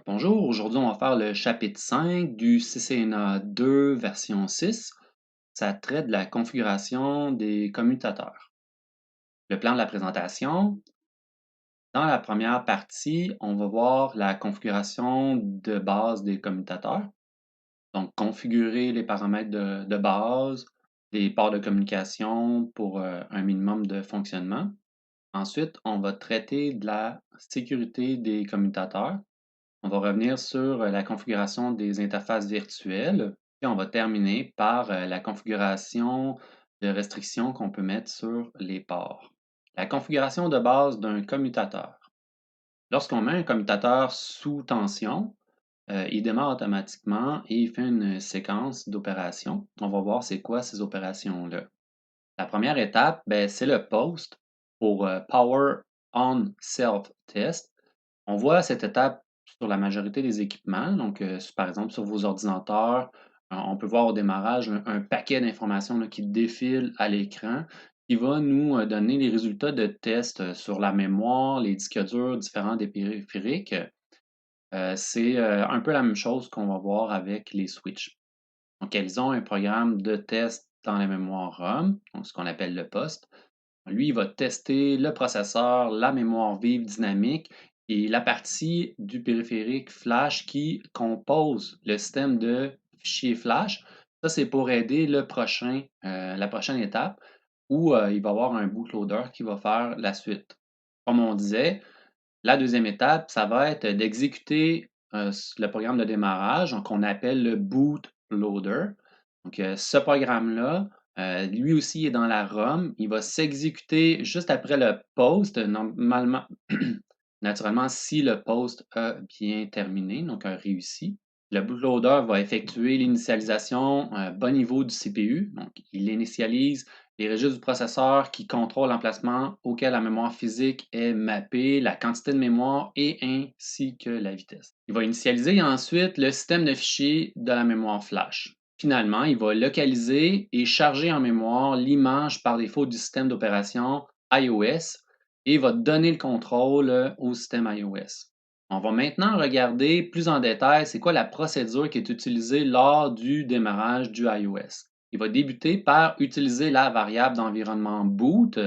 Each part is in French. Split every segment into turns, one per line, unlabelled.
Bonjour, aujourd'hui on va faire le chapitre 5 du CCNA 2 version 6. Ça traite de la configuration des commutateurs. Le plan de la présentation. Dans la première partie, on va voir la configuration de base des commutateurs. Donc, configurer les paramètres de base, les ports de communication pour un minimum de fonctionnement. Ensuite, on va traiter de la sécurité des commutateurs. On va revenir sur la configuration des interfaces virtuelles, puis on va terminer par la configuration de restrictions qu'on peut mettre sur les ports. La configuration de base d'un commutateur. Lorsqu'on met un commutateur sous tension, il démarre automatiquement et il fait une séquence d'opérations. On va voir c'est quoi ces opérations-là. La première étape, ben, c'est le POST pour Power On Self Test. On voit cette étape sur la majorité des équipements. Donc, par exemple, sur vos ordinateurs, on peut voir au démarrage un paquet d'informations là, qui défile à l'écran qui va nous donner les résultats de tests sur la mémoire, les disques durs différents des périphériques. C'est un peu la même chose qu'on va voir avec les switches. Donc, elles ont un programme de test dans la mémoire ROM, donc ce qu'on appelle le POST. Lui, il va tester le processeur, la mémoire vive dynamique et la partie du périphérique flash qui compose le système de fichiers flash. Ça, c'est pour aider la prochaine étape où il va y avoir un bootloader qui va faire la suite. Comme on disait, la deuxième étape, ça va être d'exécuter le programme de démarrage, donc on appelle le bootloader. Donc, ce programme-là, lui aussi est dans la ROM. Il va s'exécuter juste après le post, normalement, naturellement, si le post a bien terminé, donc a réussi. Le bootloader va effectuer l'initialisation bas niveau du CPU. Donc, il initialise les registres du processeur qui contrôlent l'emplacement auquel la mémoire physique est mappée, la quantité de mémoire et ainsi que la vitesse. Il va initialiser ensuite le système de fichiers de la mémoire flash. Finalement, il va localiser et charger en mémoire l'image par défaut du système d'opération iOS et va donner le contrôle au système iOS. On va maintenant regarder plus en détail c'est quoi la procédure qui est utilisée lors du démarrage du iOS. Il va débuter par utiliser la variable d'environnement boot.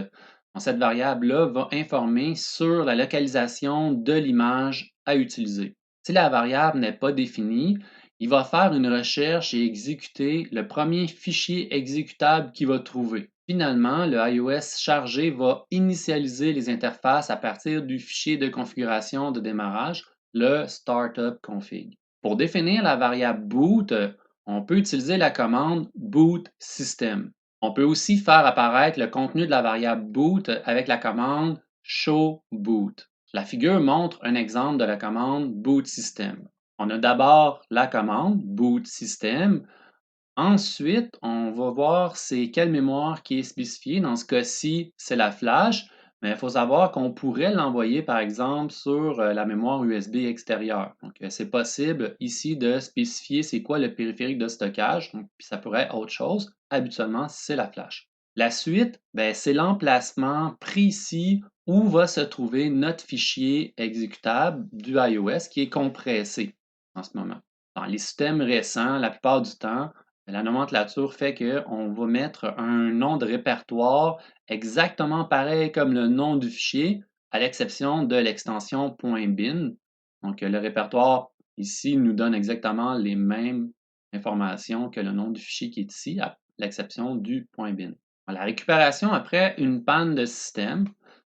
Cette variable-là va informer sur la localisation de l'image à utiliser. Si la variable n'est pas définie, il va faire une recherche et exécuter le premier fichier exécutable qu'il va trouver. Finalement, le iOS chargé va initialiser les interfaces à partir du fichier de configuration de démarrage, le startup config. Pour définir la variable boot, on peut utiliser la commande boot system. On peut aussi faire apparaître le contenu de la variable boot avec la commande show boot. La figure montre un exemple de la commande boot system. On a d'abord la commande boot system. Ensuite, on va voir c'est quelle mémoire qui est spécifiée. Dans ce cas-ci, c'est la flash, mais il faut savoir qu'on pourrait l'envoyer, par exemple, sur la mémoire USB extérieure. Donc, c'est possible ici de spécifier c'est quoi le périphérique de stockage. Donc, puis ça pourrait être autre chose. Habituellement, c'est la flash. La suite, ben, c'est l'emplacement précis où va se trouver notre fichier exécutable du iOS qui est compressé en ce moment. Dans les systèmes récents, la plupart du temps, la nomenclature fait qu'on va mettre un nom de répertoire exactement pareil comme le nom du fichier, à l'exception de l'extension .bin. Donc, le répertoire ici nous donne exactement les mêmes informations que le nom du fichier qui est ici, à l'exception du .bin. La récupération après une panne de système,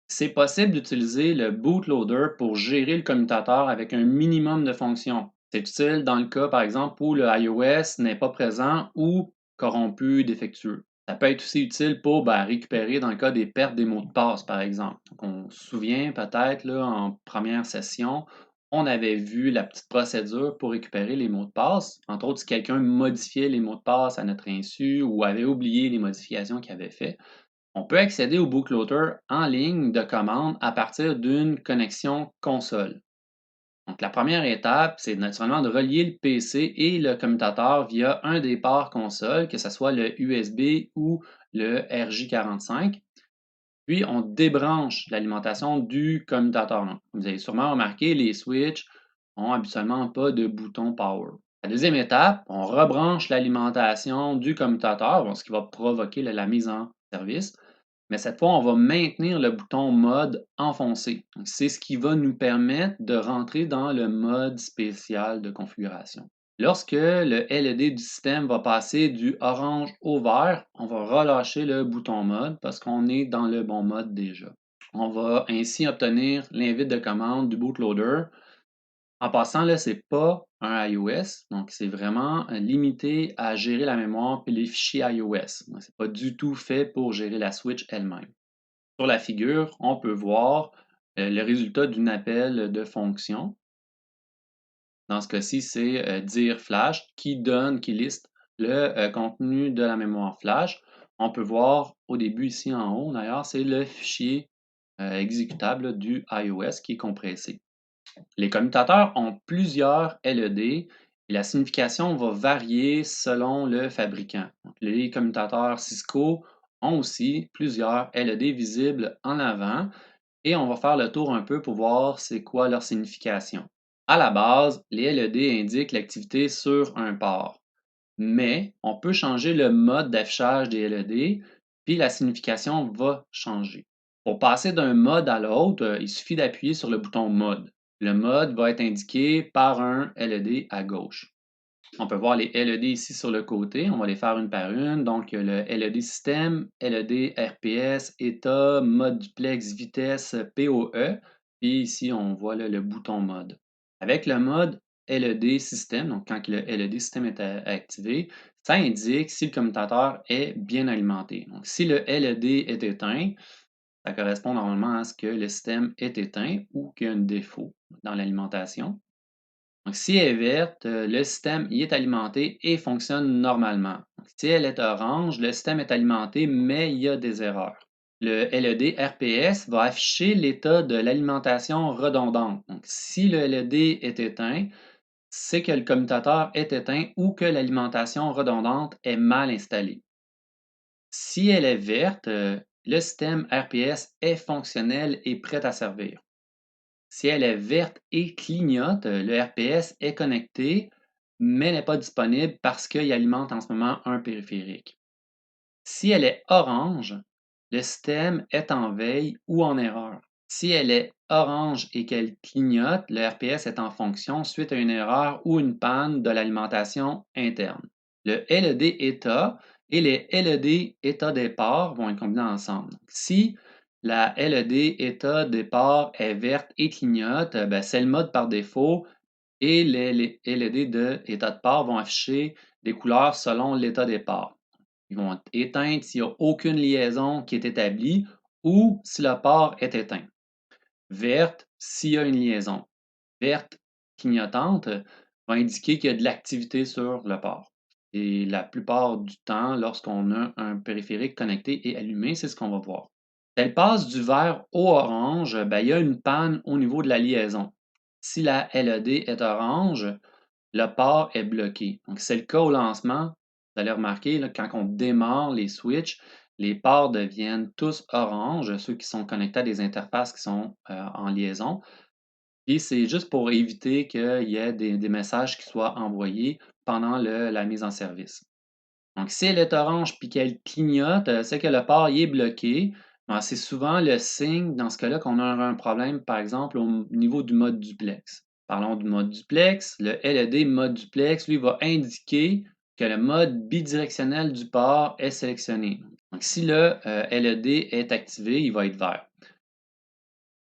c'est possible d'utiliser le bootloader pour gérer le commutateur avec un minimum de fonctions. C'est utile dans le cas, par exemple, où le iOS n'est pas présent ou corrompu, défectueux. Ça peut être aussi utile pour récupérer dans le cas des pertes des mots de passe, par exemple. Donc, on se souvient peut-être, là, en première session, on avait vu la petite procédure pour récupérer les mots de passe. Entre autres, si quelqu'un modifiait les mots de passe à notre insu ou avait oublié les modifications qu'il avait faites, on peut accéder au bootloader en ligne de commande à partir d'une connexion console. Donc, la première étape, c'est naturellement de relier le PC et le commutateur via un des ports console, que ce soit le USB ou le RJ45. Puis, on débranche l'alimentation du commutateur. Donc, vous avez sûrement remarqué les switches. n'ont habituellement pas de bouton power. La deuxième étape, on rebranche l'alimentation du commutateur, ce qui va provoquer la mise en service. Mais cette fois, on va maintenir le bouton mode enfoncé. C'est ce qui va nous permettre de rentrer dans le mode spécial de configuration. Lorsque le LED du système va passer du orange au vert, on va relâcher le bouton mode parce qu'on est dans le bon mode déjà. On va ainsi obtenir l'invite de commande du bootloader. En passant, là, ce n'est pas un iOS, donc c'est vraiment limité à gérer la mémoire et les fichiers iOS. Ce n'est pas du tout fait pour gérer la switch elle-même. Sur la figure, on peut voir le résultat d'un appel de fonction. Dans ce cas-ci, c'est dire flash qui liste le contenu de la mémoire flash. On peut voir au début ici en haut, d'ailleurs, c'est le fichier exécutable du iOS qui est compressé. Les commutateurs ont plusieurs LED et la signification va varier selon le fabricant. Donc, les commutateurs Cisco ont aussi plusieurs LED visibles en avant et on va faire le tour un peu pour voir c'est quoi leur signification. À la base, les LED indiquent l'activité sur un port, mais on peut changer le mode d'affichage des LED, puis la signification va changer. Pour passer d'un mode à l'autre, il suffit d'appuyer sur le bouton mode. Le mode va être indiqué par un LED à gauche. On peut voir les LED ici sur le côté. On va les faire une par une. Donc, le LED système, LED RPS, état, mode duplex, vitesse, PoE. Puis ici, on voit là, le bouton mode. Avec le mode LED système, donc quand le LED système est activé, ça indique si le commutateur est bien alimenté. Donc, si le LED est éteint, ça correspond normalement à ce que le système est éteint ou qu'il y a un défaut dans l'alimentation. Donc, si elle est verte, le système y est alimenté et fonctionne normalement. Donc, si elle est orange, le système est alimenté, mais il y a des erreurs. Le LED RPS va afficher l'état de l'alimentation redondante. Donc, si le LED est éteint, c'est que le commutateur est éteint ou que l'alimentation redondante est mal installée. Si elle est verte, le système RPS est fonctionnel et prêt à servir. Si elle est verte et clignote, le RPS est connecté, mais n'est pas disponible parce qu'il alimente en ce moment un périphérique. Si elle est orange, le système est en veille ou en erreur. Si elle est orange et qu'elle clignote, le RPS est en fonction suite à une erreur ou une panne de l'alimentation interne. Le LED état et les LED état départ vont être combinés ensemble. Si la LED état départ est verte et clignote, c'est le mode par défaut et les LED de état de part vont afficher des couleurs selon l'état départ. Ils vont être éteints s'il n'y a aucune liaison qui est établie ou si le port est éteint. Verte s'il y a une liaison. Verte clignotante va indiquer qu'il y a de l'activité sur le port. Et la plupart du temps, lorsqu'on a un périphérique connecté et allumé, c'est ce qu'on va voir. Elle passe du vert au orange, il y a une panne au niveau de la liaison. Si la LED est orange, le port est bloqué. Donc, c'est le cas au lancement. Vous allez remarquer, là, quand on démarre les switches, les ports deviennent tous orange, ceux qui sont connectés à des interfaces qui sont en liaison. Puis c'est juste pour éviter qu'il y ait des messages qui soient envoyés pendant la mise en service. Donc, si elle est orange puis qu'elle clignote, c'est que le port y est bloqué. C'est souvent le signe, dans ce cas-là, qu'on a un problème, par exemple, au niveau du mode duplex. Parlons du mode duplex. Le LED mode duplex, lui, va indiquer que le mode bidirectionnel du port est sélectionné. Donc, si le LED est activé, il va être vert.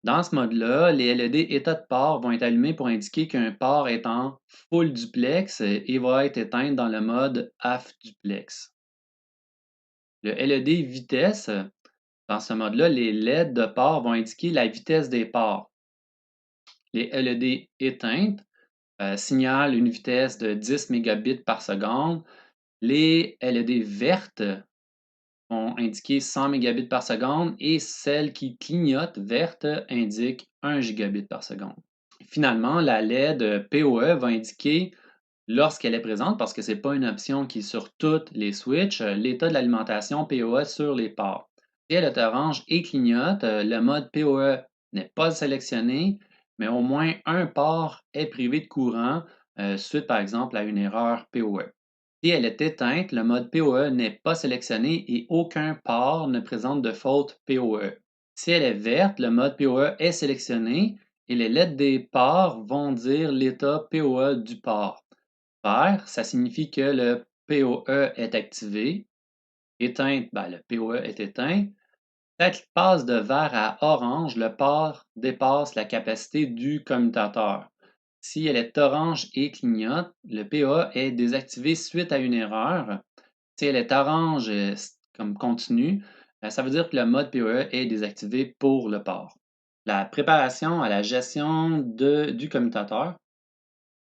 Dans ce mode-là, les LED état de port vont être allumés pour indiquer qu'un port est en full duplex et va être éteint dans le mode half duplex. Le LED vitesse, dans ce mode-là, les LED de port vont indiquer la vitesse des ports. Les LED éteintes signalent une vitesse de 10 mégabits par seconde. Les LED vertes vont indiquer 100 mégabits par seconde et celles qui clignotent vertes indiquent 1 gigabit par seconde. Finalement, la LED PoE va indiquer lorsqu'elle est présente, parce que ce n'est pas une option qui est sur toutes les switches, l'état de l'alimentation PoE sur les ports. Si elle est orange et clignote, le mode PoE n'est pas sélectionné mais au moins un port est privé de courant suite par exemple à une erreur PoE. Si elle est éteinte, le mode PoE n'est pas sélectionné et aucun port ne présente de faute PoE. Si elle est verte, le mode PoE est sélectionné et les lettres des ports vont dire l'état PoE du port. Vert, ça signifie que le PoE est activé. Éteinte, ben, le PoE est éteint. Quand il passe de vert à orange, le port dépasse la capacité du commutateur. Si elle est orange et clignote, le PoE est désactivé suite à une erreur. Si elle est orange comme continue, ça veut dire que le mode PoE est désactivé pour le port. La préparation à la gestion du commutateur.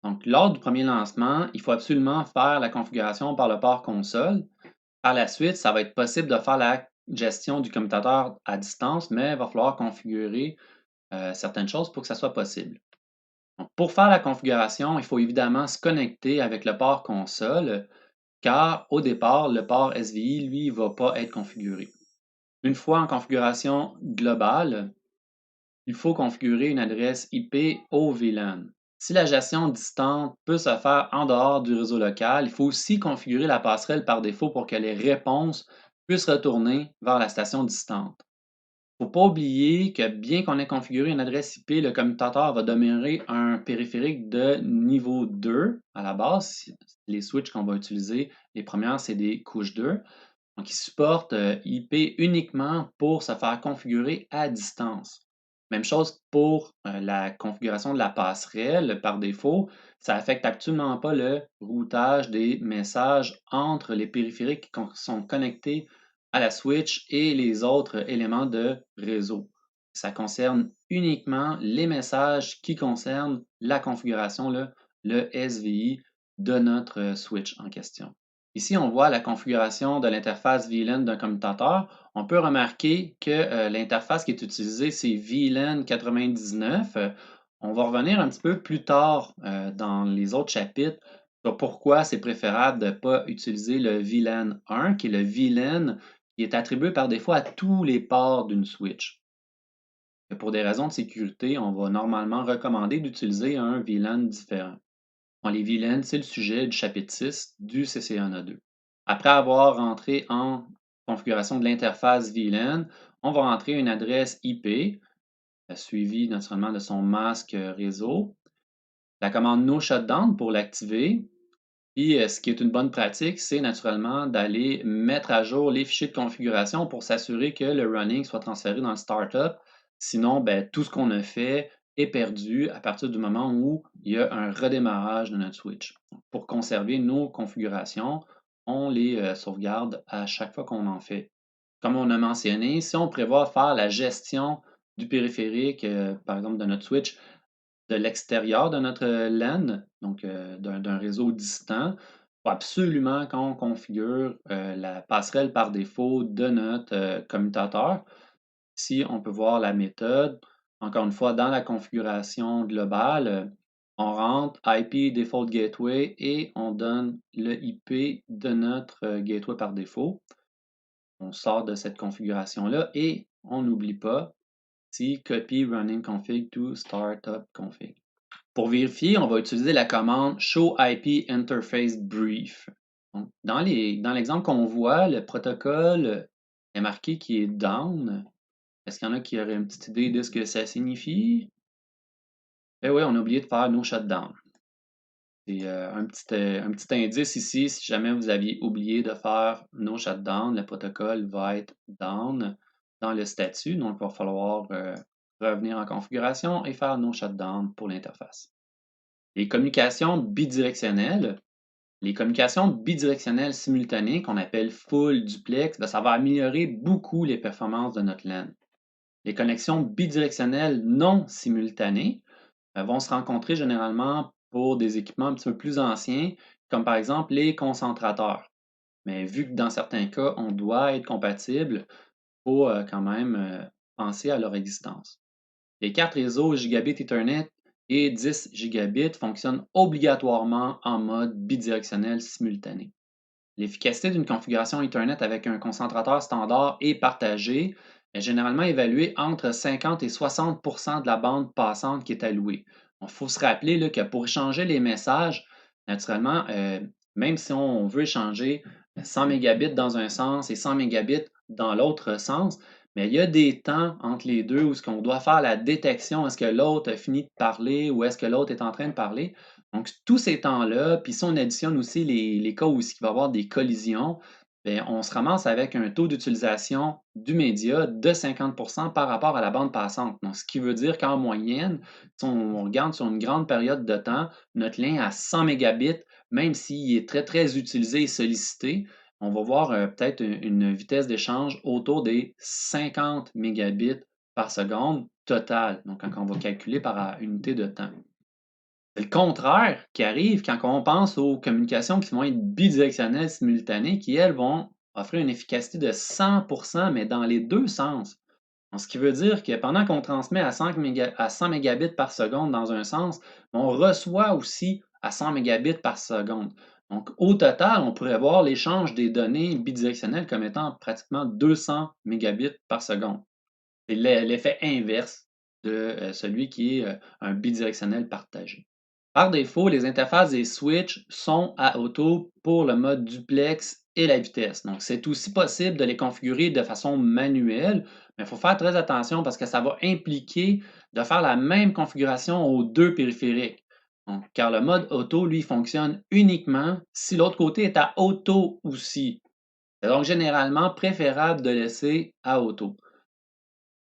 Donc, lors du premier lancement, il faut absolument faire la configuration par le port console. Par la suite, ça va être possible de faire la gestion du commutateur à distance, mais il va falloir configurer certaines choses pour que ça soit possible. Donc, pour faire la configuration, il faut évidemment se connecter avec le port console, car au départ, le port SVI, lui, ne va pas être configuré. Une fois en configuration globale, il faut configurer une adresse IP au VLAN. Si la gestion distante peut se faire en dehors du réseau local, il faut aussi configurer la passerelle par défaut pour que les réponses puissent retourner vers la station distante. Il ne faut pas oublier que bien qu'on ait configuré une adresse IP, le commutateur va demeurer un périphérique de niveau 2 à la base. Les switches qu'on va utiliser, les premières, c'est des couches 2. Donc, il supporte IP uniquement pour se faire configurer à distance. Même chose pour la configuration de la passerelle par défaut. Ça n'affecte absolument pas le routage des messages entre les périphériques qui sont connectés à la switch et les autres éléments de réseau. Ça concerne uniquement les messages qui concernent la configuration, le SVI de notre switch en question. Ici, on voit la configuration de l'interface VLAN d'un commutateur. On peut remarquer que l'interface qui est utilisée, c'est VLAN 99. On va revenir un petit peu plus tard dans les autres chapitres sur pourquoi c'est préférable de ne pas utiliser le VLAN 1, qui est le VLAN qui est attribué par défaut à tous les ports d'une switch. Et pour des raisons de sécurité, on va normalement recommander d'utiliser un VLAN différent. Bon, les VLAN, c'est le sujet du chapitre 6 du CCNA 2. Après avoir rentré en configuration de l'interface VLAN, on va rentrer une adresse IP, suivie naturellement de son masque réseau. La commande no shutdown pour l'activer. Puis, ce qui est une bonne pratique, c'est naturellement d'aller mettre à jour les fichiers de configuration pour s'assurer que le running soit transféré dans le startup. Sinon, ben, tout ce qu'on a fait est perdu à partir du moment où il y a un redémarrage de notre switch. Pour conserver nos configurations, on les sauvegarde à chaque fois qu'on en fait. Comme on a mentionné, si on prévoit faire la gestion du périphérique, par exemple de notre switch, de l'extérieur de notre LAN, donc d'un réseau distant, il faut absolument qu'on configure la passerelle par défaut de notre commutateur. Ici, on peut voir la méthode. Encore une fois, dans la configuration globale, on rentre IP Default Gateway et on donne le IP de notre gateway par défaut. On sort de cette configuration-là et on n'oublie pas si copy running config to startup config. Pour vérifier, on va utiliser la commande show IP interface brief. Donc, dans l'exemple qu'on voit, le protocole est marqué qui est down. Est-ce qu'il y en a qui auraient une petite idée de ce que ça signifie? Eh oui, on a oublié de faire no shutdown. C'est un petit indice ici, si jamais vous aviez oublié de faire no shutdown, le protocole va être down dans le statut. Donc, il va falloir revenir en configuration et faire no shutdown pour l'interface. Les communications bidirectionnelles. Les communications bidirectionnelles simultanées, qu'on appelle full duplex, ça va améliorer beaucoup les performances de notre LAN. Les connexions bidirectionnelles non simultanées vont se rencontrer généralement pour des équipements un petit peu plus anciens, comme par exemple les concentrateurs. Mais vu que dans certains cas, on doit être compatible, il faut quand même penser à leur existence. Les cartes réseau Gigabit Ethernet et 10 gigabits fonctionnent obligatoirement en mode bidirectionnel simultané. L'efficacité d'une configuration Ethernet avec un concentrateur standard est partagée, est généralement évalué entre 50 et 60 de la bande passante qui est allouée. Il faut se rappeler là, que pour échanger les messages, naturellement, même si on veut échanger 100 mégabits dans un sens et 100 mégabits dans l'autre sens, mais il y a des temps entre les deux où ce qu'on doit faire la détection, est-ce que l'autre a fini de parler ou est-ce que l'autre est en train de parler. Donc, tous ces temps-là, puis si on additionne aussi les cas où il va y avoir des collisions, bien, on se ramasse avec un taux d'utilisation du média de 50 par rapport à la bande passante. Donc, ce qui veut dire qu'en moyenne, si on regarde sur une grande période de temps, notre lien à 100 mégabits, même s'il est très, très utilisé et sollicité, on va voir peut-être une vitesse d'échange autour des 50 mégabits par seconde totale. Donc, quand on va calculer par unité de temps. C'est le contraire qui arrive quand on pense aux communications qui vont être bidirectionnelles simultanées, qui, elles, vont offrir une efficacité de 100 mais dans les deux sens. Donc, ce qui veut dire que pendant qu'on transmet à 100 mégabits par seconde dans un sens, on reçoit aussi à 100 mégabits par seconde. Donc, au total, on pourrait voir l'échange des données bidirectionnelles comme étant pratiquement 200 mégabits par seconde. C'est l'effet inverse de celui qui est un bidirectionnel partagé. Par défaut, les interfaces des switches sont à auto pour le mode duplex et la vitesse. Donc, c'est aussi possible de les configurer de façon manuelle, mais il faut faire très attention parce que ça va impliquer de faire la même configuration aux deux périphériques. Donc, car le mode auto, lui, fonctionne uniquement si l'autre côté est à auto aussi. C'est donc généralement préférable de laisser à auto.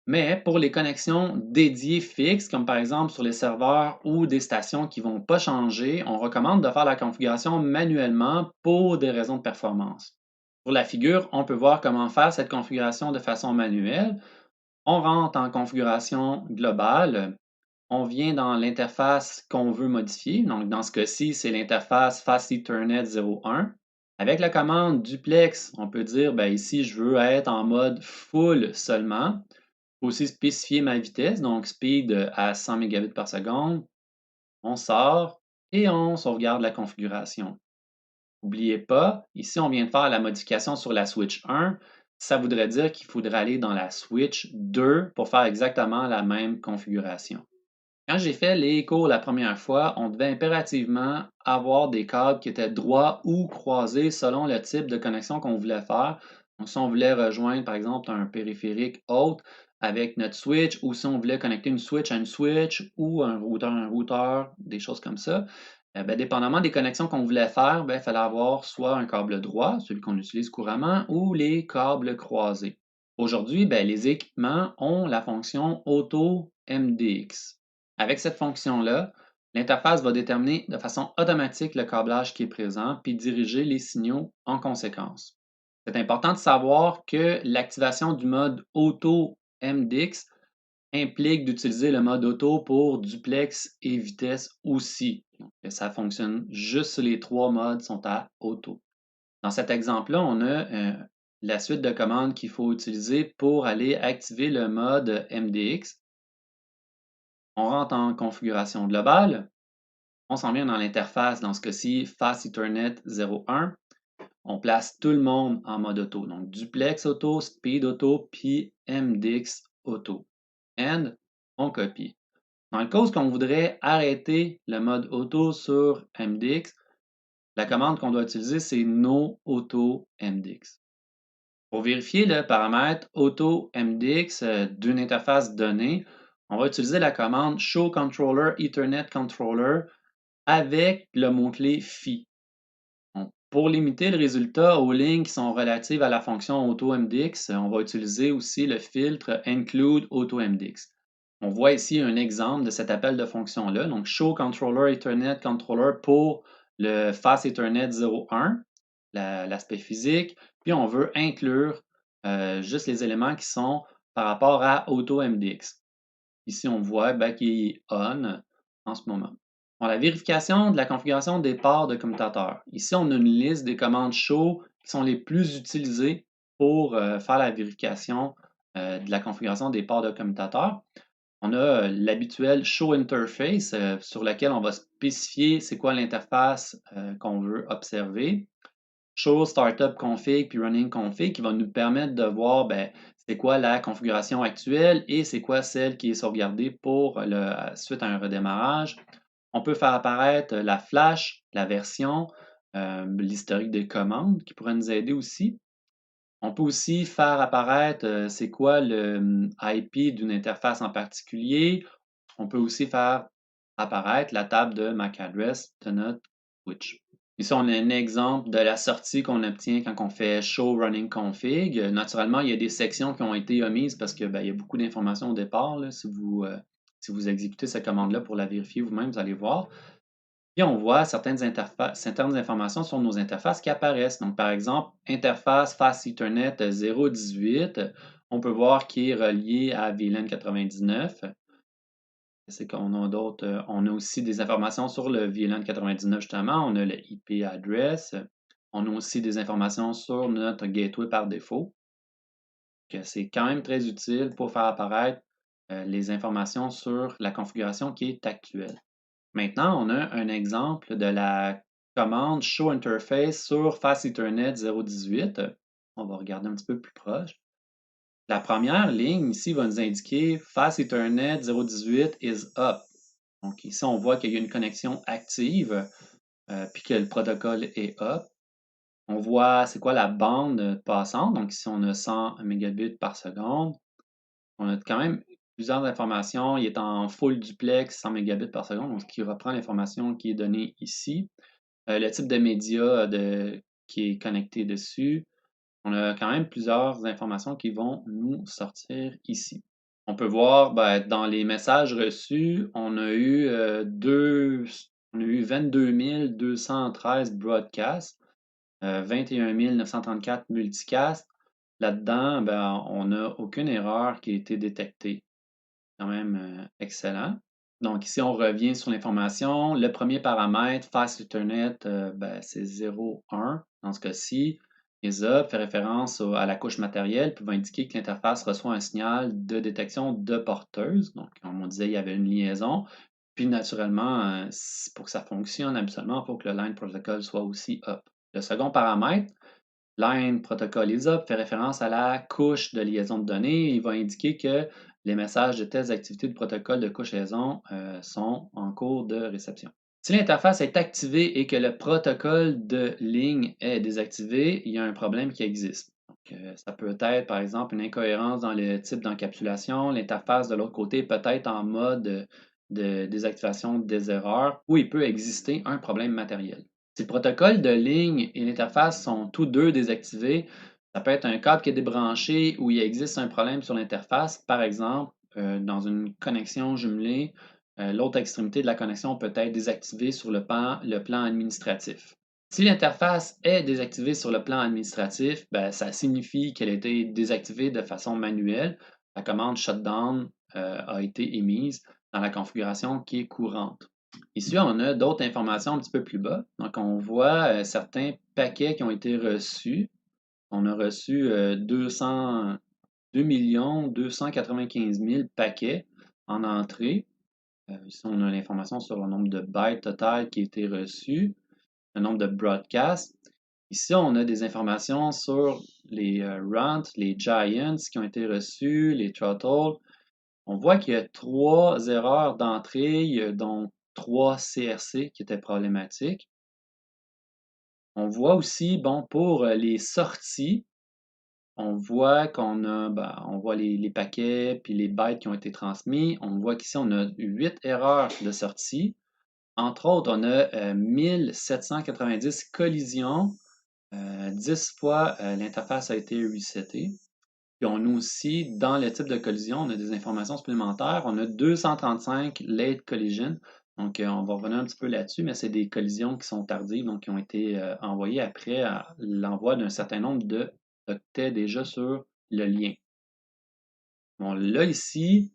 Mais pour les connexions dédiées fixes, comme par exemple sur les serveurs ou des stations qui ne vont pas changer, on recommande de faire la configuration manuellement pour des raisons de performance. Pour la figure, on peut voir comment faire cette configuration de façon manuelle. On rentre en configuration globale. On vient dans l'interface qu'on veut modifier. Donc, dans ce cas-ci, c'est l'interface Fast Ethernet 01. Avec la commande duplex, on peut dire, ben, ici, je veux être en mode full seulement. Faut aussi spécifier ma vitesse, donc speed à 100 mégabits par seconde. On sort et on sauvegarde la configuration. N'oubliez pas, ici, on vient de faire la modification sur la switch 1. Ça voudrait dire qu'il faudrait aller dans la switch 2 pour faire exactement la même configuration. Quand j'ai fait les cours la première fois, on devait impérativement avoir des câbles qui étaient droits ou croisés selon le type de connexion qu'on voulait faire. Donc, si on voulait rejoindre, par exemple, un périphérique autre avec notre switch, ou si on voulait connecter une switch à une switch, ou un routeur à un routeur, des choses comme ça, ben, dépendamment des connexions qu'on voulait faire, ben, il fallait avoir soit un câble droit, celui qu'on utilise couramment, ou les câbles croisés. Aujourd'hui, ben, les équipements ont la fonction Auto MDX. Avec cette fonction-là, l'interface va déterminer de façon automatique le câblage qui est présent puis diriger les signaux en conséquence. C'est important de savoir que l'activation du mode Auto MDX implique d'utiliser le mode auto pour duplex et vitesse aussi. Donc, ça fonctionne juste si les trois modes sont à auto. Dans cet exemple-là, on a la suite de commandes qu'il faut utiliser pour aller activer le mode MDX. On rentre en configuration globale. On s'en vient dans l'interface, dans ce cas-ci, Fast Ethernet 01. On place tout le monde en mode auto. Donc, duplex auto, speed auto, puis MDX auto. And on copie. Dans le cas qu'on voudrait arrêter le mode auto sur MDX, la commande qu'on doit utiliser, c'est no auto MDX. Pour vérifier le paramètre auto MDX d'une interface donnée, on va utiliser la commande show controller Ethernet controller avec le mot-clé phi. Donc, pour limiter le résultat aux lignes qui sont relatives à la fonction AutoMDX, on va utiliser aussi le filtre include AutoMDX. On voit ici un exemple de cet appel de fonction-là. Donc, show controller Ethernet controller pour le Fast Ethernet 01, l'aspect physique. Puis, on veut inclure juste les éléments qui sont par rapport à AutoMDX. Ici, on voit qu'il est on en ce moment. Bon, la vérification de la configuration des ports de commutateur. Ici, on a une liste des commandes show qui sont les plus utilisées pour faire la vérification de la configuration des ports de commutateur. On a l'habituel show interface sur laquelle on va spécifier c'est quoi l'interface qu'on veut observer. show startup config puis running config qui va nous permettre de voir c'est quoi la configuration actuelle et c'est quoi celle qui est sauvegardée pour suite à un redémarrage. On peut faire apparaître la flash, la version, l'historique des commandes qui pourrait nous aider aussi. On peut aussi faire apparaître c'est quoi le IP d'une interface en particulier. On peut aussi faire apparaître la table de MAC address de notre switch. Ici, on a un exemple de la sortie qu'on obtient quand on fait show running config. Naturellement, il y a des sections qui ont été omises parce qu'il y a beaucoup d'informations au départ. Là. Si vous exécutez cette commande-là pour la vérifier vous-même, vous allez voir. Puis on voit certaines informations sur nos interfaces qui apparaissent. Donc, par exemple, interface Fast Ethernet 018, on peut voir qu'il est relié à VLAN 99. C'est qu'on a d'autres. On a aussi des informations sur le VLAN 99, justement. On a le IP address. On a aussi des informations sur notre gateway par défaut. C'est quand même très utile pour faire apparaître les informations sur la configuration qui est actuelle. Maintenant, on a un exemple de la commande Show Interface sur Fast Ethernet 018. On va regarder un petit peu plus proche. La première ligne ici va nous indiquer Fast Ethernet 018 is up. Donc ici, on voit qu'il y a une connexion active puis que le protocole est up. On voit c'est quoi la bande passante. Donc ici, on a 100 mégabits par seconde. On a quand même plusieurs informations. Il est en full duplex, 100 mégabits par seconde, donc ce qui reprend l'information qui est donnée ici. Le type de média qui est connecté dessus. On a quand même plusieurs informations qui vont nous sortir ici. On peut voir dans les messages reçus, on a eu 22 213 broadcasts, 21 934 multicasts. Là-dedans, on n'a aucune erreur qui a été détectée. Quand même excellent. Donc ici, on revient sur l'information. Le premier paramètre, Fast Ethernet, c'est 0,1 dans ce cas-ci. ISUP fait référence à la couche matérielle, puis va indiquer que l'interface reçoit un signal de détection de porteuse. Donc, comme on disait, il y avait une liaison. Puis, naturellement, pour que ça fonctionne, absolument, il faut que le line protocol soit aussi up. Le second paramètre, Line Protocol ISUP fait référence à la couche de liaison de données. Il va indiquer que les messages de telles activités de protocole de couche liaison sont en cours de réception. Si l'interface est activée et que le protocole de ligne est désactivé, il y a un problème qui existe. Donc, ça peut être, par exemple, une incohérence dans le type d'encapsulation. L'interface de l'autre côté peut être en mode de désactivation des erreurs ou il peut exister un problème matériel. Si le protocole de ligne et l'interface sont tous deux désactivés, ça peut être un câble qui est débranché ou il existe un problème sur l'interface. Par exemple, dans une connexion jumelée, l'autre extrémité de la connexion peut être désactivée sur le plan administratif. Si l'interface est désactivée sur le plan administratif, ça signifie qu'elle a été désactivée de façon manuelle. La commande shutdown a été émise dans la configuration qui est courante. Ici, on a d'autres informations un petit peu plus bas. Donc, on voit certains paquets qui ont été reçus. On a reçu 2 295 000 paquets en entrée. Ici, on a l'information sur le nombre de bytes total qui a été reçu, le nombre de broadcasts. Ici, on a des informations sur les runs, les giants qui ont été reçus, les throttles. On voit qu'il y a 3 erreurs d'entrée, dont 3 CRC qui étaient problématiques. On voit aussi, pour les sorties, on voit qu'on a, on voit les paquets puis les bytes qui ont été transmis. On voit qu'ici, on a 8 erreurs de sortie. Entre autres, on a 1790 collisions. 10 fois, l'interface a été resetée. Puis on a aussi, dans le type de collision, on a des informations supplémentaires. On a 235 late collisions. Donc, on va revenir un petit peu là-dessus, mais c'est des collisions qui sont tardives, donc qui ont été envoyées après l'envoi d'un certain nombre d'octets déjà sur le lien. Bon, là, ici,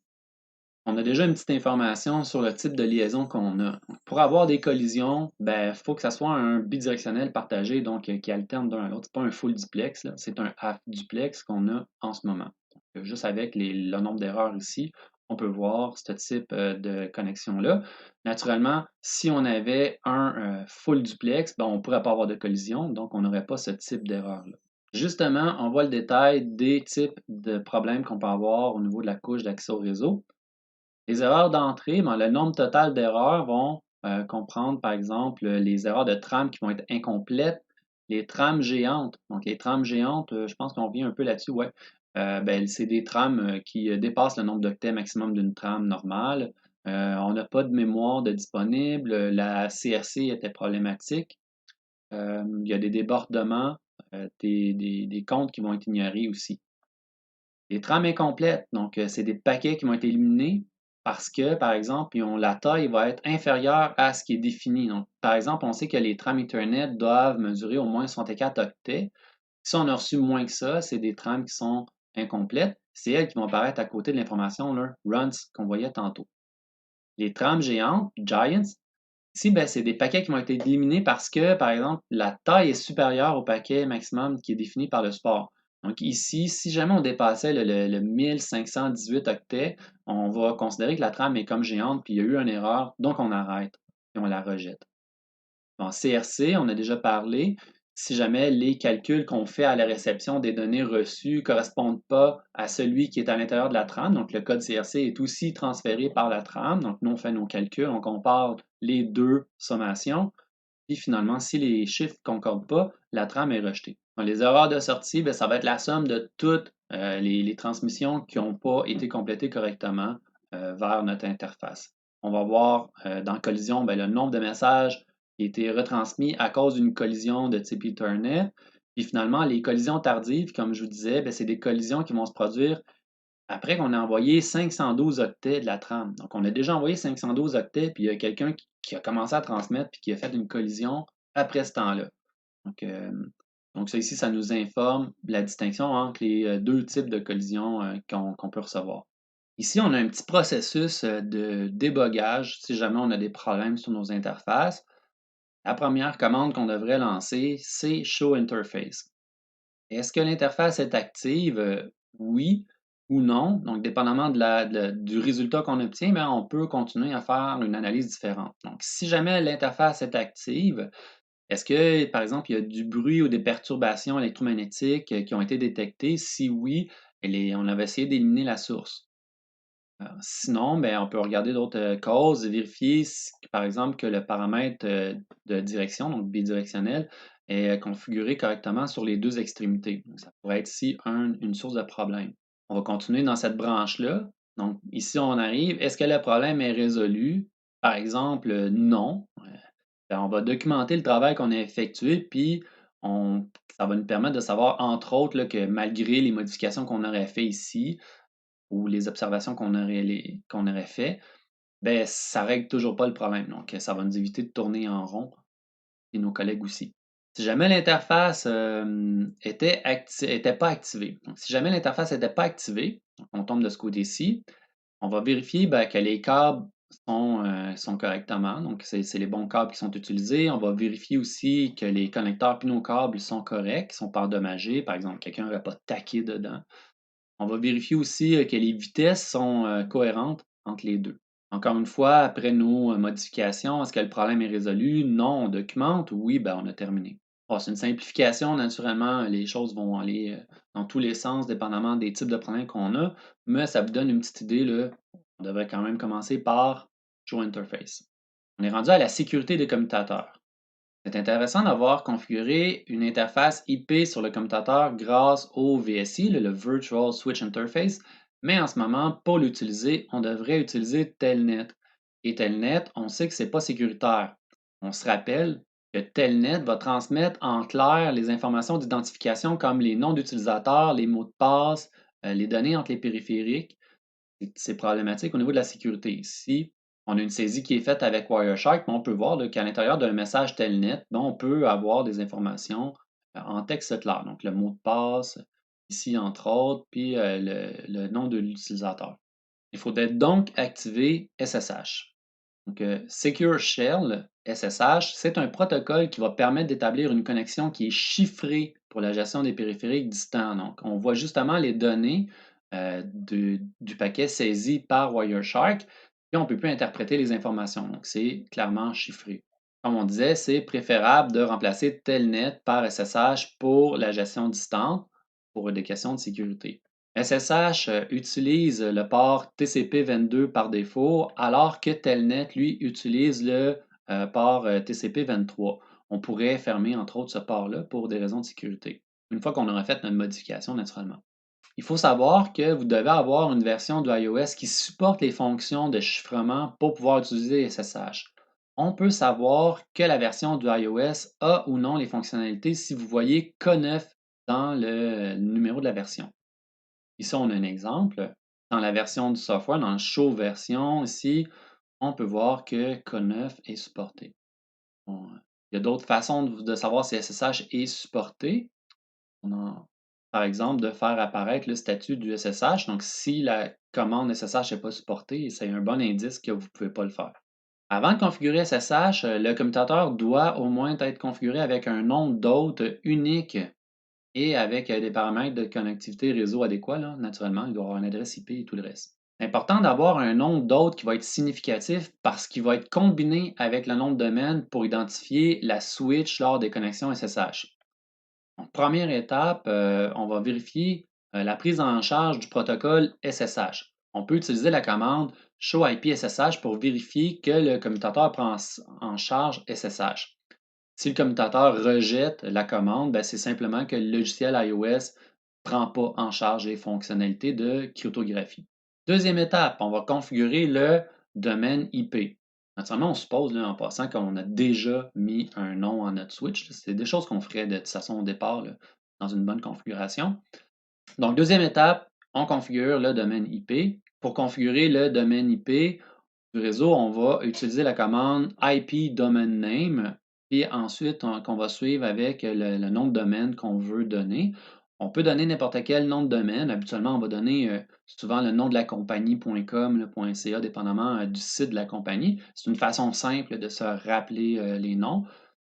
on a déjà une petite information sur le type de liaison qu'on a. Pour avoir des collisions, il faut que ça soit un bidirectionnel partagé, donc qui alterne d'un à l'autre. Ce n'est pas un full duplex, c'est un half duplex qu'on a en ce moment. Donc, juste avec le nombre d'erreurs ici, on peut voir ce type de connexion-là. Naturellement, si on avait un full duplex, ben, on ne pourrait pas avoir de collision, donc on n'aurait pas ce type d'erreur-là. Justement, on voit le détail des types de problèmes qu'on peut avoir au niveau de la couche d'accès au réseau. Les erreurs d'entrée, ben, le nombre total d'erreurs vont comprendre, par exemple, les erreurs de trame qui vont être incomplètes, les trames géantes. Donc, les trames géantes, je pense qu'on vient un peu là-dessus, ouais. Ben, c'est des trames qui dépassent le nombre d'octets maximum d'une trame normale. On n'a pas de mémoire de disponible. La CRC était problématique. Il y a des débordements, des comptes qui vont être ignorés aussi. Les trames incomplètes, donc c'est des paquets qui vont être éliminés parce que, par exemple, la taille va être inférieure à ce qui est défini. Donc, par exemple, on sait que les trames Ethernet doivent mesurer au moins 64 octets. Si on a reçu moins que ça, c'est des trames qui sont incomplètes. C'est elles qui vont apparaître à côté de l'information là, runs qu'on voyait tantôt. Les trames géantes, giants, ici, ben, c'est des paquets qui vont être éliminés parce que, par exemple, la taille est supérieure au paquet maximum qui est défini par le support. Donc ici, si jamais on dépassait le 1518 octets, on va considérer que la trame est comme géante, puis il y a eu une erreur, donc on arrête et on la rejette. En CRC, on a déjà parlé, si jamais les calculs qu'on fait à la réception des données reçues ne correspondent pas à celui qui est à l'intérieur de la trame, donc le code CRC est aussi transféré par la trame, donc nous on fait nos calculs, on compare les deux sommations, puis finalement, si les chiffres ne concordent pas, la trame est rejetée. Donc, les erreurs de sortie, bien, ça va être la somme de toutes les transmissions qui n'ont pas été complétées correctement vers notre interface. On va voir dans collision bien, le nombre de messages qui a été retransmis à cause d'une collision de type Ethernet. Puis finalement, les collisions tardives, comme je vous disais, c'est des collisions qui vont se produire après qu'on a envoyé 512 octets de la trame. Donc, on a déjà envoyé 512 octets, puis il y a quelqu'un qui a commencé à transmettre, puis qui a fait une collision après ce temps-là. Donc, ça ici, ça nous informe de la distinction entre les deux types de collisions qu'on peut recevoir. Ici, on a un petit processus de débogage si jamais on a des problèmes sur nos interfaces. La première commande qu'on devrait lancer, c'est Show Interface. Est-ce que l'interface est active? Oui ou non. Donc, dépendamment du résultat qu'on obtient, ben, on peut continuer à faire une analyse différente. Donc, si jamais l'interface est active, est-ce que, par exemple, il y a du bruit ou des perturbations électromagnétiques qui ont été détectées? Si oui, on avait essayé d'éliminer la source. Sinon, ben, on peut regarder d'autres causes, vérifier, par exemple, que le paramètre de direction, donc bidirectionnel, est configuré correctement sur les deux extrémités. Donc, ça pourrait être ici une source de problème. On va continuer dans cette branche-là. Donc, ici, on arrive. Est-ce que le problème est résolu? Par exemple, non. Ben, on va documenter le travail qu'on a effectué, puis ça va nous permettre de savoir, entre autres, là, que malgré les modifications qu'on aurait fait ici, ou les observations qu'on aurait fait, ben, ça règle toujours pas le problème. Donc, ça va nous éviter de tourner en rond et nos collègues aussi. Si jamais l'interface était pas activée, donc si jamais l'interface n'était pas activée, on tombe de ce côté-ci, on va vérifier ben, que les câbles sont correctement, donc c'est les bons câbles qui sont utilisés. On va vérifier aussi que les connecteurs puis nos câbles sont corrects, qui ne sont pas endommagés. Par exemple, quelqu'un n'aurait pas taqué dedans. On va vérifier aussi que les vitesses sont cohérentes entre les deux. Encore une fois, après nos modifications, est-ce que le problème est résolu? Non, on documente. Oui, ben, on a terminé. Bon, c'est une simplification, naturellement, les choses vont aller dans tous les sens, dépendamment des types de problèmes qu'on a, mais ça vous donne une petite idée. Là. On devrait quand même commencer par Show Interface. On est rendu à la sécurité des commutateurs. C'est intéressant d'avoir configuré une interface IP sur le commutateur grâce au VSI, le Virtual Switch Interface, mais en ce moment, pour l'utiliser, on devrait utiliser Telnet. Et Telnet, on sait que ce n'est pas sécuritaire. On se rappelle que Telnet va transmettre en clair les informations d'identification comme les noms d'utilisateurs, les mots de passe, les données entre les périphériques. C'est problématique au niveau de la sécurité. Ici, on a une saisie qui est faite avec Wireshark, mais on peut voir qu'à l'intérieur d'un message Telnet, ben, on peut avoir des informations en texte clair. Donc, le mot de passe, ici, entre autres, puis le nom de l'utilisateur. Il faudrait donc activer SSH. Donc, Secure Shell, SSH, c'est un protocole qui va permettre d'établir une connexion qui est chiffrée pour la gestion des périphériques distants. Donc, on voit justement les données du paquet saisi par Wireshark, et on ne peut plus interpréter les informations. Donc, c'est clairement chiffré. Comme on disait, c'est préférable de remplacer Telnet par SSH pour la gestion distante, pour des questions de sécurité. SSH utilise le port TCP22 par défaut, alors que Telnet, lui, utilise le port TCP23. On pourrait fermer, entre autres, ce port-là pour des raisons de sécurité, une fois qu'on aura fait notre modification naturellement. Il faut savoir que vous devez avoir une version de iOS qui supporte les fonctions de chiffrement pour pouvoir utiliser SSH. On peut savoir que la version de iOS a ou non les fonctionnalités si vous voyez K9 dans le numéro de la version. Ici, on a un exemple. Dans la version du software, dans le Show version, ici, on peut voir que K9 est supporté. Bon, il y a d'autres façons de savoir si SSH est supporté. Par exemple, de faire apparaître le statut du SSH. Donc, si la commande SSH n'est pas supportée, c'est un bon indice que vous ne pouvez pas le faire. Avant de configurer SSH, le commutateur doit au moins être configuré avec un nom d'hôte unique et avec des paramètres de connectivité réseau adéquats. Là, naturellement, il doit avoir une adresse IP et tout le reste. C'est important d'avoir un nom d'hôte qui va être significatif parce qu'il va être combiné avec le nom de domaine pour identifier la switch lors des connexions SSH. En première étape, on va vérifier la prise en charge du protocole SSH. On peut utiliser la commande show IP SSH pour vérifier que le commutateur prend en charge SSH. Si le commutateur rejette la commande, c'est simplement que le logiciel iOS ne prend pas en charge les fonctionnalités de cryptographie. Deuxième étape, on va configurer le domaine IP. Naturellement, on suppose en passant qu'on a déjà mis un nom à notre switch. C'est des choses qu'on ferait de toute façon au départ là, dans une bonne configuration. Donc, deuxième étape, on configure le domaine IP. Pour configurer le domaine IP du réseau, on va utiliser la commande IP domain name, puis ensuite qu'on va suivre avec le nom de domaine qu'on veut donner. On peut donner n'importe quel nom de domaine. Habituellement, on va donner souvent le nom de la compagnie.com, .ca, dépendamment du site de la compagnie. C'est une façon simple de se rappeler les noms.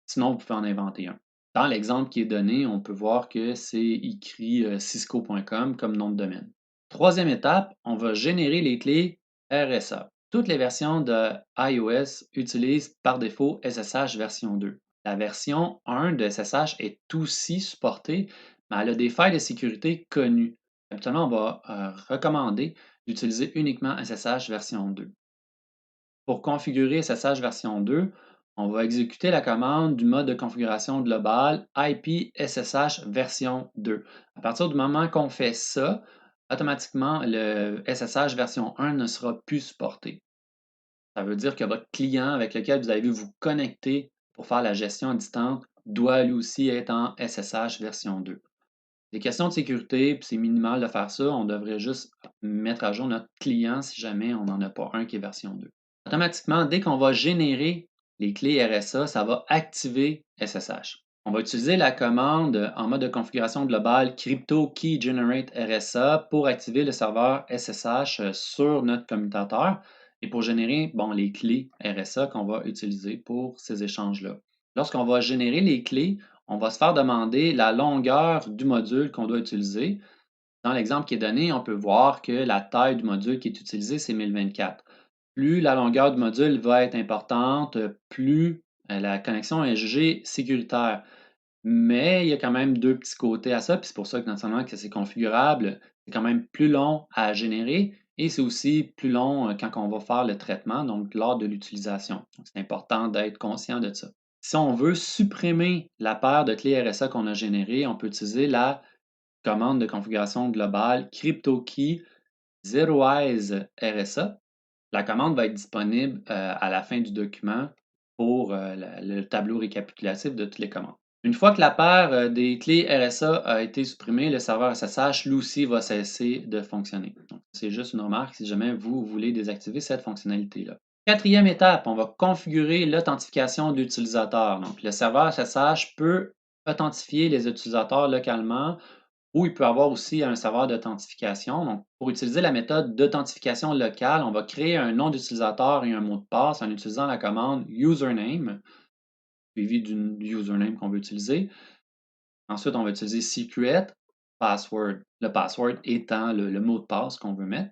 Sinon, vous pouvez en inventer un. Dans l'exemple qui est donné, on peut voir que c'est écrit cisco.com comme nom de domaine. Troisième étape, on va générer les clés RSA. Toutes les versions de iOS utilisent par défaut SSH version 2. La version 1 de SSH est aussi supportée, mais elle a des failles de sécurité connues. Habituellement, on va recommander d'utiliser uniquement SSH version 2. Pour configurer SSH version 2, on va exécuter la commande du mode de configuration global IP SSH version 2. À partir du moment qu'on fait ça, automatiquement, le SSH version 1 ne sera plus supporté. Ça veut dire que votre client avec lequel vous allez vous connecter pour faire la gestion à distance doit lui aussi être en SSH version 2. Des questions de sécurité, puis c'est minimal de faire ça. On devrait juste mettre à jour notre client si jamais on n'en a pas un qui est version 2. Automatiquement, dès qu'on va générer les clés RSA, ça va activer SSH. On va utiliser la commande en mode de configuration globale Crypto Key Generate RSA pour activer le serveur SSH sur notre commutateur et pour générer les clés RSA qu'on va utiliser pour ces échanges-là. Lorsqu'on va générer les clés, on va se faire demander la longueur du module qu'on doit utiliser. Dans l'exemple qui est donné, on peut voir que la taille du module qui est utilisé, c'est 1024. Plus la longueur du module va être importante, plus la connexion est jugée sécuritaire. Mais il y a quand même deux petits côtés à ça, puis c'est pour ça que naturellement que c'est configurable. C'est quand même plus long à générer et c'est aussi plus long quand on va faire le traitement, donc lors de l'utilisation. C'est important d'être conscient de ça. Si on veut supprimer la paire de clés RSA qu'on a générée, on peut utiliser la commande de configuration globale CryptoKey Zeroize RSA. La commande va être disponible à la fin du document pour le tableau récapitulatif de toutes les commandes. Une fois que la paire des clés RSA a été supprimée, le serveur SSH, lui aussi, va cesser de fonctionner. C'est juste une remarque si jamais vous voulez désactiver cette fonctionnalité-là. Quatrième étape, on va configurer l'authentification de l'utilisateur. Donc, le serveur SSH peut authentifier les utilisateurs localement ou il peut avoir aussi un serveur d'authentification. Donc, pour utiliser la méthode d'authentification locale, on va créer un nom d'utilisateur et un mot de passe en utilisant la commande username, suivi du username qu'on veut utiliser. Ensuite, on va utiliser secret password. le password étant le mot de passe qu'on veut mettre.